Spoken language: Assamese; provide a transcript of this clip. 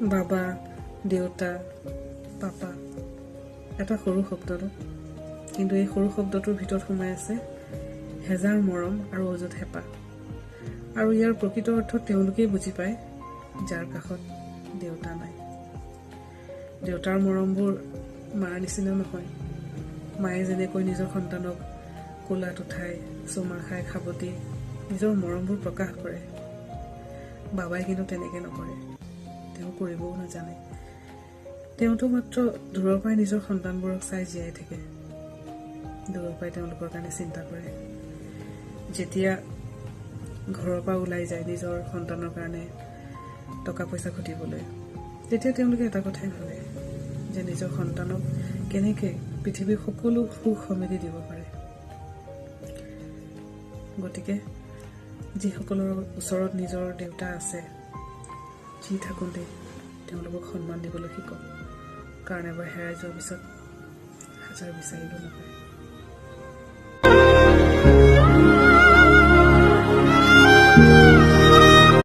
বাবা, দেউতা, পাপা এটা সৰু শব্দটো, কিন্তু এই সৰু শব্দটোৰ ভিতৰত সোমাই আছে হেজাৰ মৰম আৰু অযুত হেঁপাহ। আৰু ইয়াৰ প্ৰকৃত অৰ্থ তেওঁলোকেই বুজি পায় যাৰ কাষত দেউতা নাই। দেউতাৰ মৰমবোৰ মাৰ নিচিনা নহয়। মায়ে যেনেকৈ নিজৰ সন্তানক কোলাত উঠাই চুমা খাই খাবতি নিজৰ মৰমবোৰ প্ৰকাশ কৰে, বাবাই কিন্তু তেনেকৈ নকৰে। তেওঁ কৰিবও নাজানে। তেওঁতো মাত্ৰ দূৰৰ পৰাই নিজৰ সন্তানবোৰক চাই জীয়াই থাকে, দূৰৰ পৰাই তেওঁলোকৰ কাৰণে চিন্তা কৰে। যেতিয়া ঘৰৰ পৰা ওলাই যায় নিজৰ সন্তানৰ কাৰণে টকা পইচা ঘটিবলৈ, তেতিয়া তেওঁলোকে এটা কথাই ভাবে যে নিজৰ সন্তানক কেনেকৈ পৃথিৱীৰ সকলো সুখ সমৃদ্ধি দিব পাৰে। গতিকে যিসকলৰ ওচৰত নিজৰ দেউতা আছে, যি থাকোঁতে তেওঁলোকক সন্মান দিবলৈ শিকক, কাৰণ এবাৰ হেৰাই যোৱাৰ পিছত হাজাৰ বিচাৰিলেও নাপায়।